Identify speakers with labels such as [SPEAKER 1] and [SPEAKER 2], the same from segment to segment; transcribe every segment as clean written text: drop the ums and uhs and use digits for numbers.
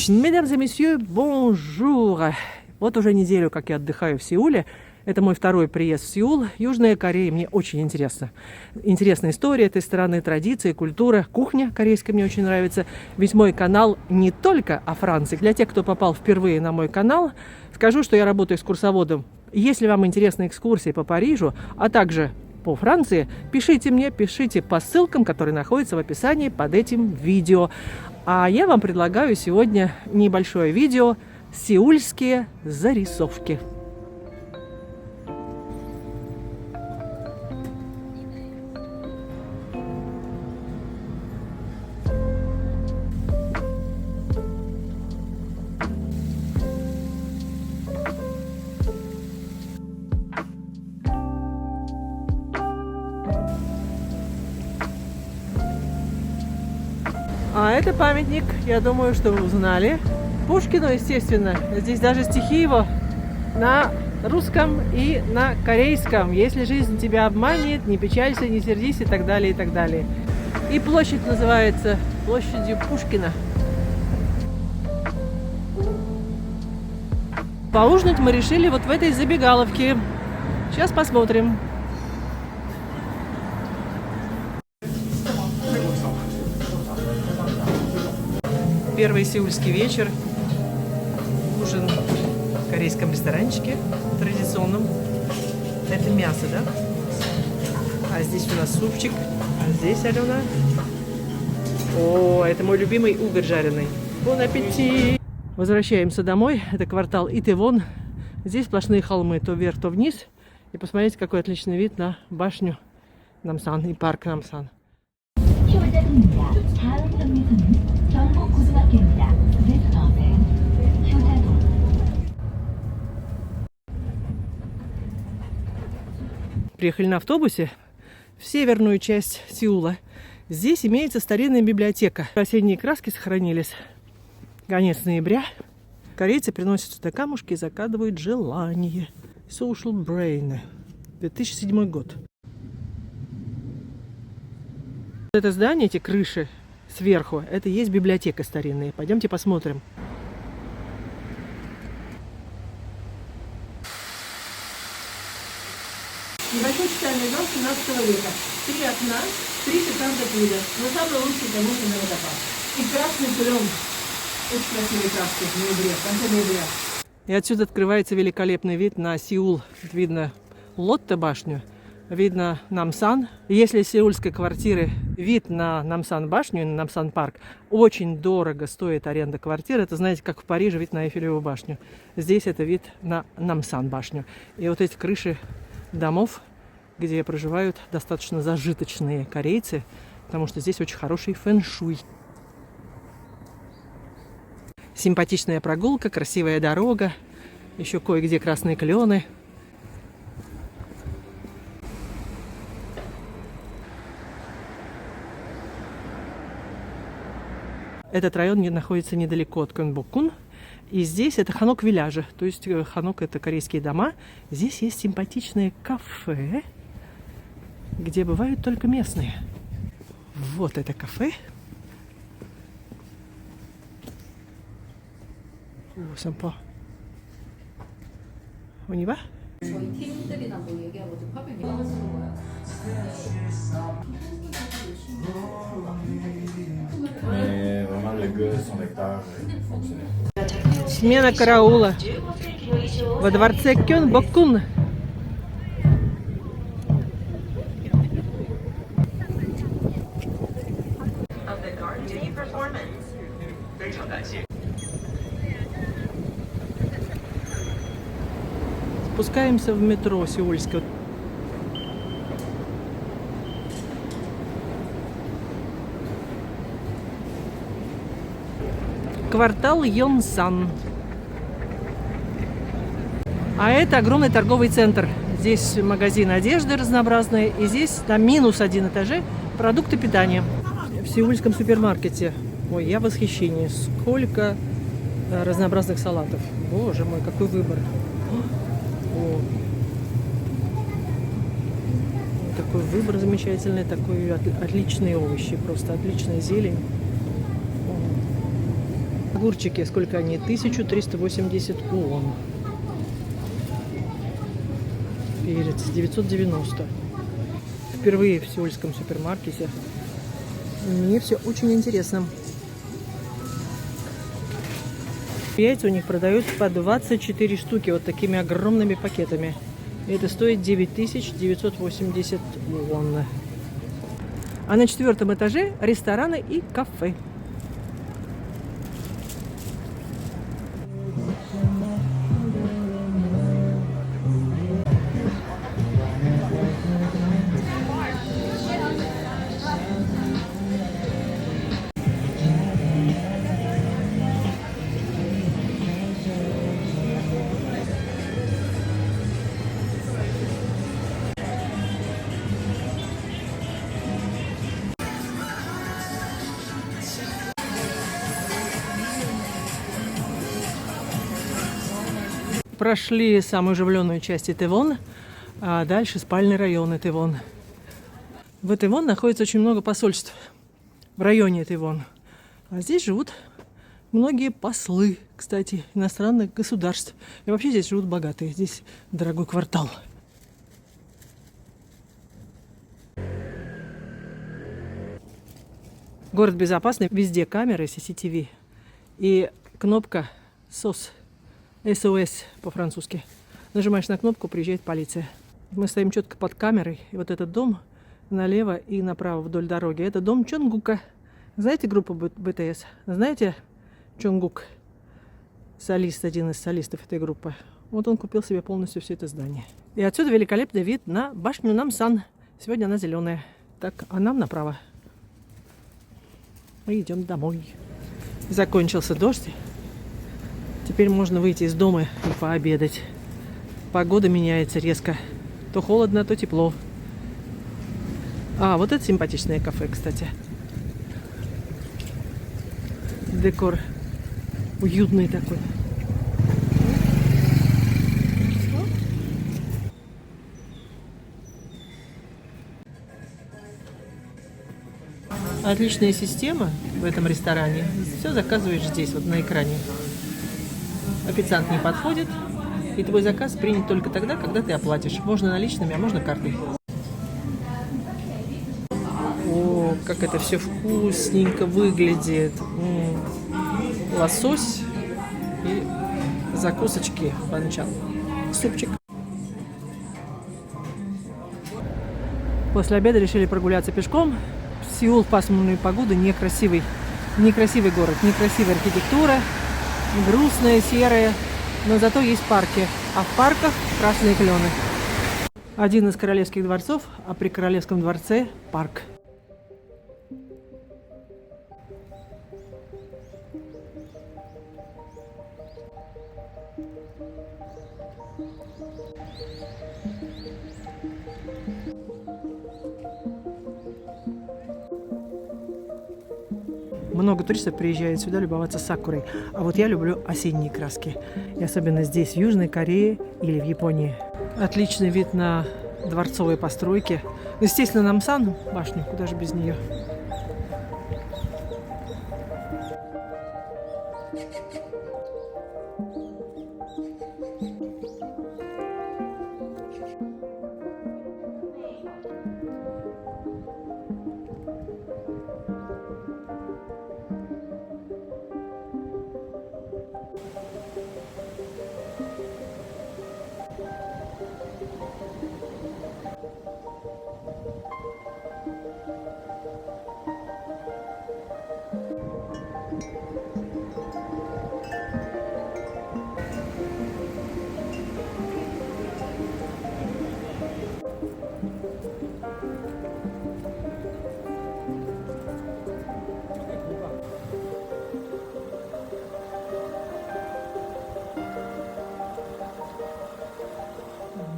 [SPEAKER 1] Mesdames et messieurs, bonjour! Вот уже неделю, как я отдыхаю в Сеуле. Это мой второй приезд в Сеул. Южная Корея мне очень интересна. Интересная история этой страны, традиции, культура, кухня корейская мне очень нравится. Ведь мой канал не только о Франции. Для тех, кто попал впервые на мой канал, скажу, что я работаю экскурсоводом. Если вам интересны экскурсии по Парижу, а также по Франции, пишите мне, пишите по ссылкам, которые находятся в описании под этим видео. А я вам предлагаю сегодня небольшое видео «Сеульские зарисовки». А это памятник, я думаю, что вы узнали. Пушкину, естественно. Здесь даже стихи его на русском и на корейском. Если жизнь тебя обманет, не печалься, не сердись и так далее, и так далее. И площадь называется площадью Пушкина. Поужинать мы решили вот в этой забегаловке. Сейчас посмотрим. Первый сеульский вечер. Ужин в корейском ресторанчике традиционном. Это мясо, да? А здесь у нас супчик. А здесь, Алена. О, это мой любимый угорь жареный. Бон аппетит! Возвращаемся домой. Это квартал Итевон. Здесь сплошные холмы, то вверх, то вниз. И посмотрите, какой отличный вид на башню Намсан и парк Намсан. Приехали на автобусе в северную часть Сеула. Здесь имеется старинная библиотека. Осенние краски сохранились. Конец ноября. Корейцы приносят сюда камушки и загадывают желание. Social Brain. 2007 год. Это здание, эти крыши сверху, это и есть библиотека старинная. Пойдемте посмотрим. Небольшой читальный зал 17 века. 3 окна, 3 шикарных вида. Но самый лучший, конечно, на водопад. И красный клен. Очень красивые краски в ноябре, в конце ноября. И отсюда открывается великолепный вид на Сеул. Видно Лотте башню, видно Намсан. Если с сеульской квартиры вид на Намсан башню и на Намсан парк, очень дорого стоит аренда квартиры. Это, знаете, как в Париже вид на Эйфелеву башню. Здесь это вид на Намсан башню. И вот эти крыши домов, где проживают достаточно зажиточные корейцы, потому что здесь очень хороший фэн-шуй. Симпатичная прогулка, красивая дорога, еще кое-где красные клены. Этот район находится недалеко от Кёнбокун. И здесь это Ханок-Вилляжи. То есть Ханок — это корейские дома. Здесь есть симпатичное кафе, где бывают только местные. Вот это кафе. О, симпа. On y va?
[SPEAKER 2] 저희 팀들이나 뭐 얘기하고 좀 화면 얘기하시는 거예요.
[SPEAKER 3] Mais vraiment le gars, son lecteur fonctionnait.
[SPEAKER 1] Смена караула во дворце Кёнбокун. Спускаемся в метро сеульское. Квартал Йонсан. А это огромный торговый центр. Здесь магазин одежды разнообразные. И здесь на минус 1 этаже продукты питания. В сеульском супермаркете. Ой, я в восхищении. Сколько разнообразных салатов. Боже мой, какой выбор. О. Такой выбор замечательный, такой отличные овощи, просто отличная зелень. Огурчики, сколько они? 1380 вон. Перец 990. Впервые в сеульском супермаркете. Мне все очень интересно. Яйца у них продаются по 24 штуки, вот такими огромными пакетами. И это стоит 9980 вон. А на 4-м этаже рестораны и кафе. Прошли самую оживленную часть Итэвон, а дальше спальный район Итэвон. В Итэвон находится очень много посольств в районе Итэвон. А здесь живут многие послы, кстати, иностранных государств. И вообще здесь живут богатые. Здесь дорогой квартал. Город безопасный. Везде камеры CCTV. И кнопка SOS. SOS по-французски. Нажимаешь на кнопку, приезжает полиция. Мы стоим четко под камерой. И вот этот дом налево и направо вдоль дороги. Это дом Чонгука. Знаете группу БТС? Знаете Чонгук? Солист, один из солистов этой группы. Вот он купил себе полностью все это здание. И отсюда великолепный вид на башню Намсан. Сегодня она зеленая. Так, а нам направо. Мы идем домой. Закончился дождь. Теперь можно выйти из дома и пообедать. Погода меняется резко. То холодно, то тепло. А, вот это симпатичное кафе, кстати. Декор уютный такой. Отличная система в этом ресторане. Все заказываешь здесь, вот на экране. Официант не подходит, и твой заказ принят только тогда, когда ты оплатишь. Можно наличными, а можно картой. О, как это все вкусненько выглядит. Лосось и закусочки банчан. Супчик. После обеда решили прогуляться пешком. Сеул в пасмурную погоду некрасивый. Некрасивый город, некрасивая архитектура. Грустная, серая, но зато есть парки. А в парках красные клены. Один из королевских дворцов, а при королевском дворце парк. Много туристов приезжает сюда любоваться сакурой. А вот я люблю осенние краски. И особенно здесь, в Южной Корее или в Японии. Отличный вид на дворцовые постройки. Естественно, Намсан, башню, куда же без нее.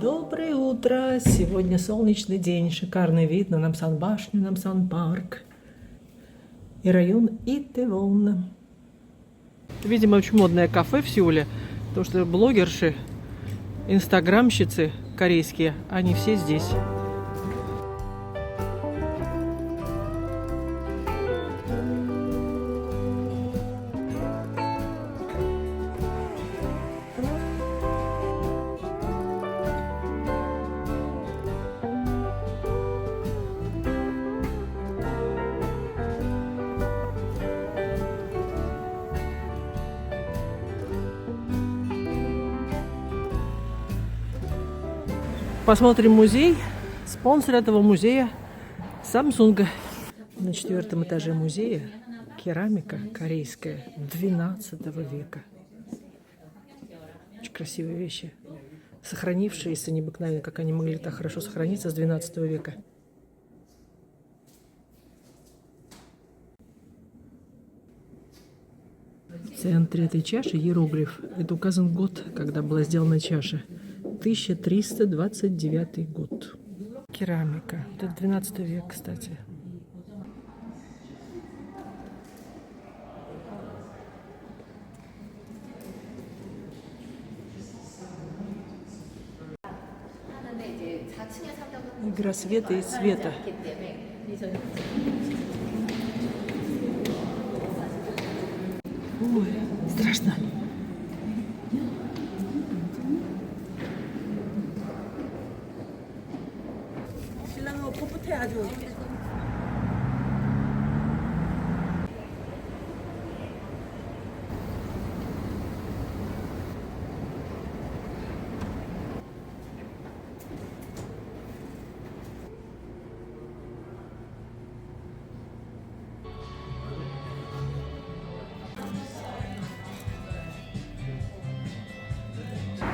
[SPEAKER 1] Доброе утро! Сегодня солнечный день, шикарный вид на Намсан-башню, Намсан-парк и район Итэвон. Видимо, очень модное кафе в Сеуле, потому что блогерши, инстаграмщицы корейские, они все здесь. посмотрим музей. Спонсор этого музея Samsung. На 4-м этаже музея керамика корейская 12 века. Очень красивые вещи. Сохранившиеся необыкновенно, как они могли так хорошо сохраниться с 12 века. В центре этой чаши иероглиф. Это указан год, когда была сделана чаша. 1329 год. Керамика. Это 12 век, кстати. Игра света и цвета. Ой, страшно.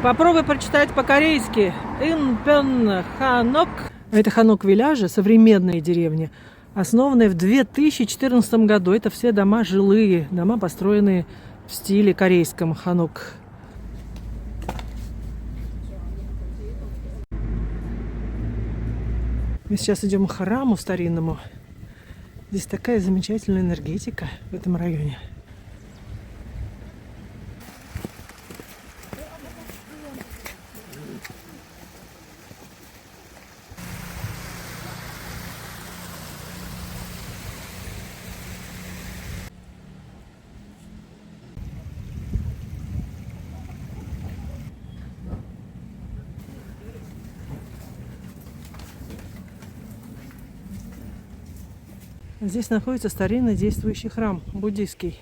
[SPEAKER 1] Попробуй прочитать по-корейски. Инпен Ханок. Это Ханок-Вилляжи, современная деревня, основанная в 2014 году. Это все дома жилые, дома, построенные в стиле корейском Ханок. Мы сейчас идем к храму старинному. Здесь такая замечательная энергетика в этом районе. Здесь находится старинный действующий храм буддийский.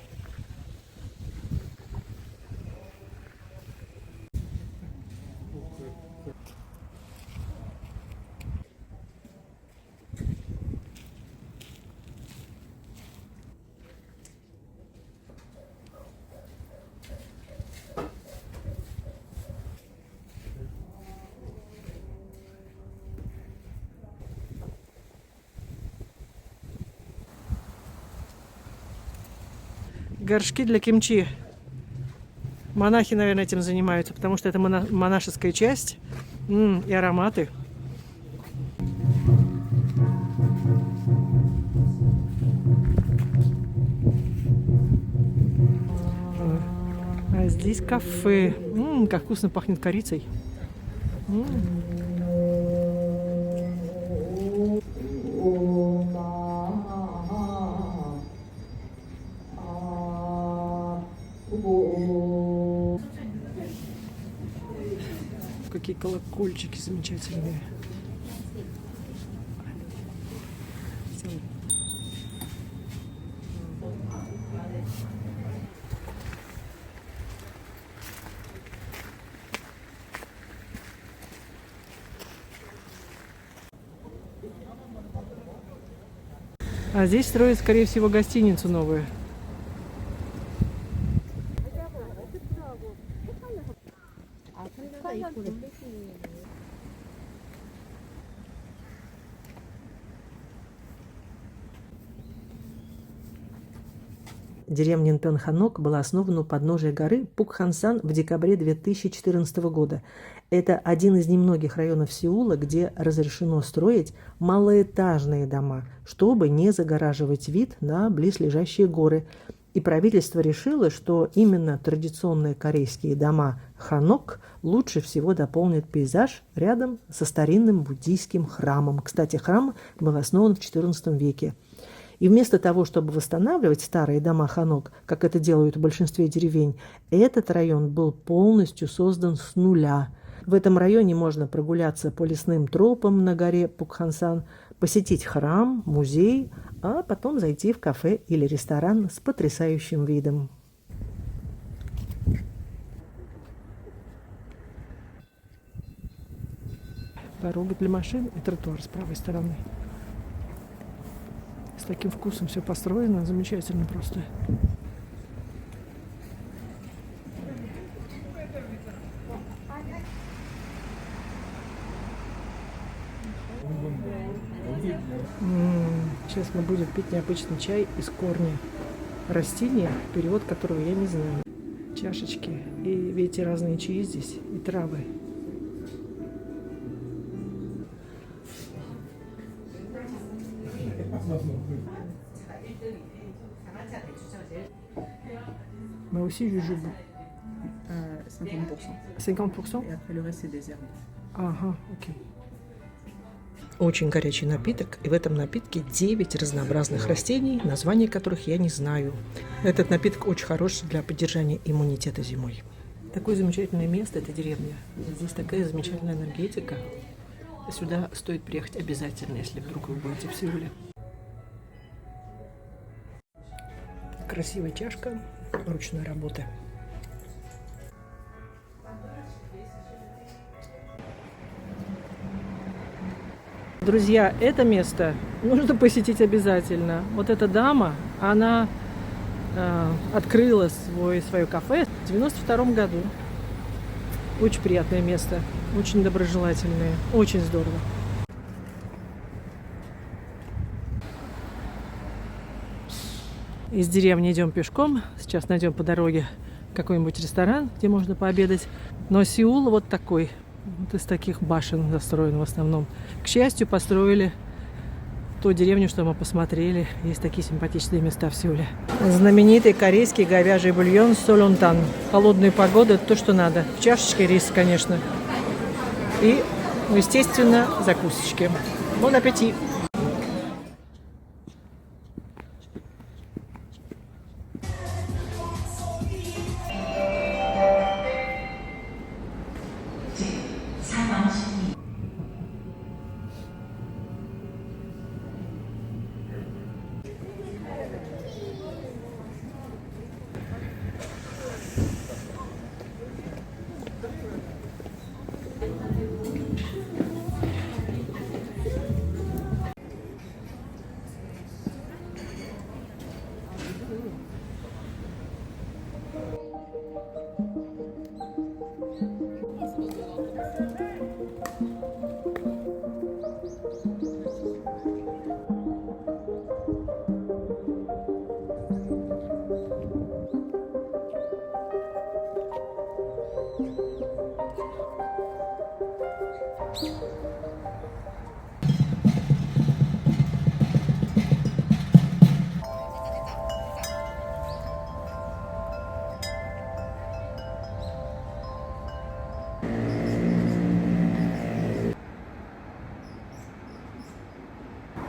[SPEAKER 1] Горшки для кимчи. Монахи, наверное, этим занимаются, потому что это монашеская часть. И ароматы. А здесь кафе. Как вкусно пахнет корицей. Какие колокольчики замечательные. А здесь строят, скорее всего, гостиницу новую. Деревня Инпен-Ханок была основана у подножия горы Пукхансан в декабре 2014 года. Это один из немногих районов Сеула, где разрешено строить малоэтажные дома, чтобы не загораживать вид на близлежащие горы. И правительство решило, что именно традиционные корейские дома Ханок лучше всего дополнят пейзаж рядом со старинным буддийским храмом. Кстати, храм был основан в XIV веке. И вместо того, чтобы восстанавливать старые дома Ханок, как это делают в большинстве деревень, этот район был полностью создан с нуля. В этом районе можно прогуляться по лесным тропам на горе Пукхансан, посетить храм, музей, а потом зайти в кафе или ресторан с потрясающим видом. Дорога для машин и тротуар с правой стороны. С таким вкусом все построено, замечательно просто. Сейчас мы будем пить необычный чай из корня растения, перевод которого я не знаю. Чашечки. И видите, разные чаи здесь и травы. Mais aussi jojoba.
[SPEAKER 4] 50%.
[SPEAKER 1] 50%?
[SPEAKER 4] Et après le reste, c'est des herbes.
[SPEAKER 1] Ага, окей. Очень горячий напиток, и в этом напитке 9 разнообразных растений, названия которых я не знаю. Этот напиток очень хорош для поддержания иммунитета зимой. Такое замечательное место – это деревня. Здесь такая замечательная энергетика. Сюда стоит приехать обязательно, если вдруг вы будете в Сеуле. Красивая чашка ручной работы. Друзья, это место нужно посетить обязательно. Вот эта дама, она открыла свое кафе в 92 году. Очень приятное место, очень доброжелательное, очень здорово. Из деревни идем пешком. Сейчас найдем по дороге какой-нибудь ресторан, где можно пообедать. Но Сеул вот такой. Вот из таких башен застроен в основном. К счастью, построили ту деревню, что мы посмотрели. Есть такие симпатичные места в Сеуле. Знаменитый корейский говяжий бульон солонтан. Холодную погоду – это то, что надо. В чашечке рис, конечно. И, естественно, закусочки. Бон аппетит!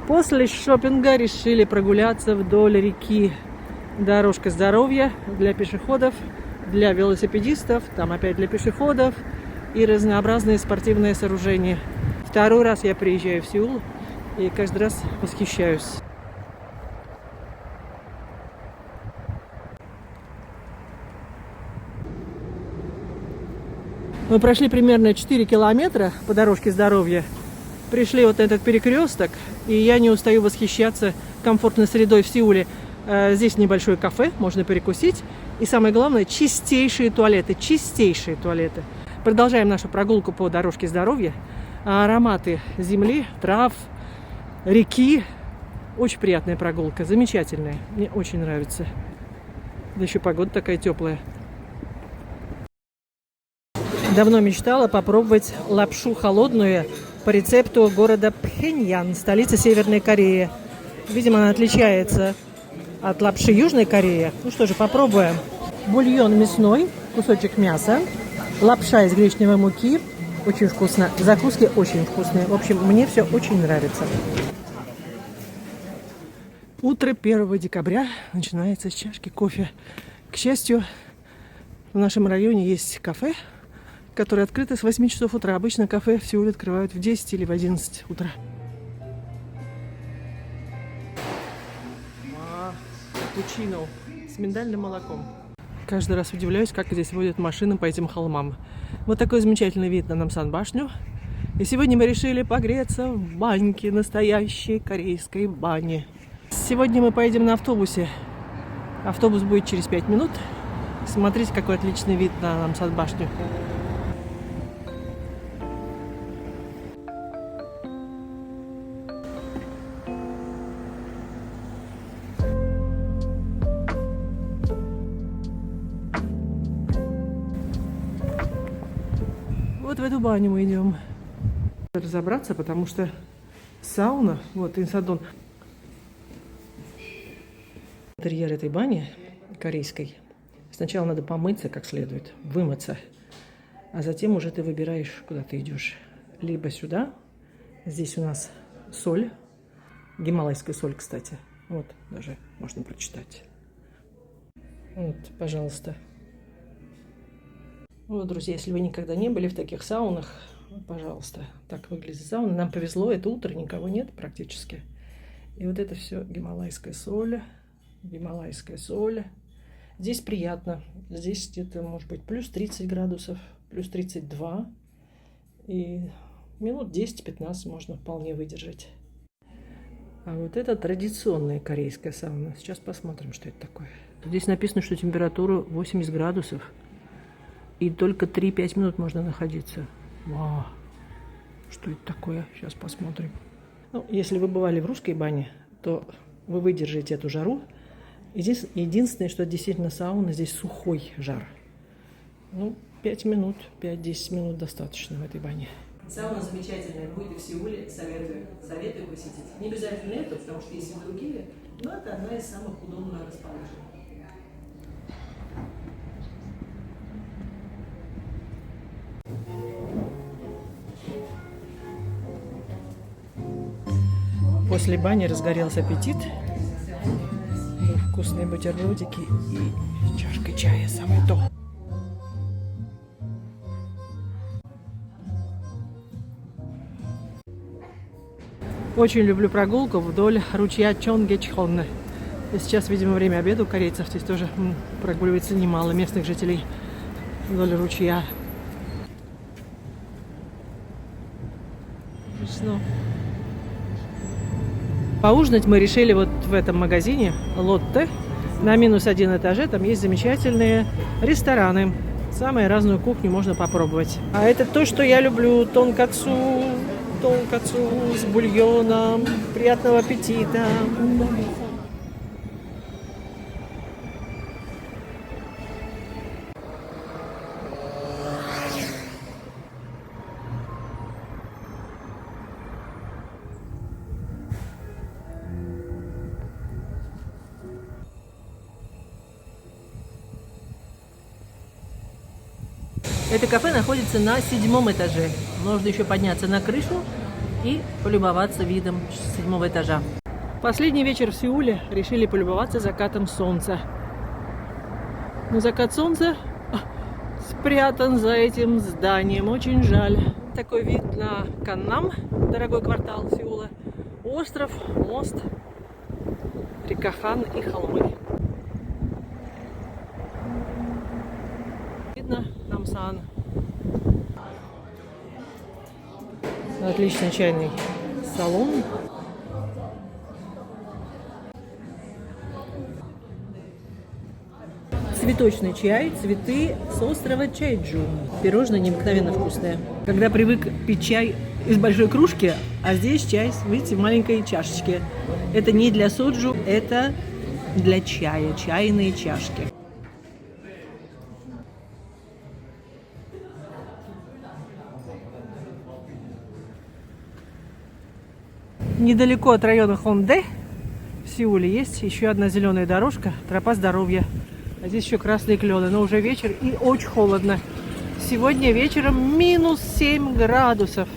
[SPEAKER 1] После шопинга решили прогуляться вдоль реки. Дорожка здоровья для пешеходов, для велосипедистов, там опять для пешеходов и разнообразные спортивные сооружения. Второй раз я приезжаю в Сеул и каждый раз восхищаюсь. Мы прошли примерно 4 километра по дорожке здоровья. Пришли вот на этот перекресток, и я не устаю восхищаться комфортной средой в Сеуле. Здесь небольшое кафе, можно перекусить. И самое главное, чистейшие туалеты, чистейшие туалеты. Продолжаем нашу прогулку по дорожке здоровья. Ароматы земли, трав, реки. Очень приятная прогулка, замечательная. Мне очень нравится. Да еще погода такая теплая. Давно мечтала попробовать лапшу холодную по рецепту города Пхеньян, столицы Северной Кореи. Видимо, она отличается от лапши Южной Кореи. Ну что же, попробуем. Бульон мясной, кусочек мяса, лапша из гречневой муки. Очень вкусно. Закуски очень вкусные. В общем, мне все очень нравится. Утро 1 декабря начинается с чашки кофе. К счастью, в нашем районе есть кафе, которые открыты с 8 часов утра. Обычно кафе в Сеуле открывают в 10 или в 11 утра. Капучино с миндальным молоком. Каждый раз удивляюсь, как здесь водят машины по этим холмам. Вот такой замечательный вид на Намсан башню. И сегодня мы решили погреться в баньке, настоящей корейской бане. Сегодня мы поедем на автобусе. Автобус будет через 5 минут. Смотрите, какой отличный вид на Намсат-башню. Вот в эту баню мы идем. Разобраться, потому что сауна, вот инсадон. Интерьер этой бани корейской. Сначала надо помыться как следует, вымыться, а затем уже ты выбираешь, куда ты идешь. Либо сюда, здесь у нас соль, гималайская соль, кстати. Вот, даже можно прочитать. Вот, пожалуйста. Вот, друзья, если вы никогда не были в таких саунах, пожалуйста, так выглядит сауна. Нам повезло, это утро, никого нет практически. И вот это все гималайская соль, гималайская соль. Здесь приятно. Здесь где-то, может быть, плюс 30 градусов, плюс 32. И минут 10-15 можно вполне выдержать. А вот это традиционная корейская сауна. Сейчас посмотрим, что это такое. Здесь написано, что температура 80 градусов. И только 3-5 минут можно находиться. Вау! Что это такое? Сейчас посмотрим. Ну, если вы бывали в русской бане, то вы выдержите эту жару. И здесь единственное, что действительно сауна, здесь сухой жар. Ну, 5 минут, 5-10 минут достаточно в этой бане. Сауна замечательная, будет и в Сеуле, советую посетить. Не обязательно эту, потому что есть и другие, но это одна из самых удобно расположенных. После бани разгорелся аппетит. Вкусные бутербродики и чашка чая, самое то. Очень люблю прогулку вдоль ручья Чонгечхон. И сейчас, видимо, время обеда у корейцев. Здесь тоже прогуливается немало местных жителей вдоль ручья. Смешно. Поужинать мы решили вот в этом магазине Лотте на -1 этаже. Там есть замечательные рестораны. Самую разную кухню можно попробовать. А это то, что я люблю. Тонкацу с бульоном. Приятного аппетита. Это кафе находится на 7 этаже. Можно еще подняться на крышу и полюбоваться видом с 7 этажа. Последний вечер в Сеуле решили полюбоваться закатом солнца. Но закат солнца спрятан за этим зданием. Очень жаль. Такой вид на Каннам, дорогой квартал Сеула. Остров, мост, река Хан и холмы. Видно Намсан. Отличный чайный салон. Цветочный чай, цветы с острова Чайджу. Пирожное необыкновенно вкусное. Когда привык пить чай из большой кружки, а здесь чай, видите, в маленькой чашечке. Это не для соджу, это для чая, чайные чашки. Недалеко от района Хонде в Сеуле есть еще одна зеленая дорожка, тропа здоровья. А здесь еще красные клены, но уже вечер и очень холодно. Сегодня вечером -7 градусов.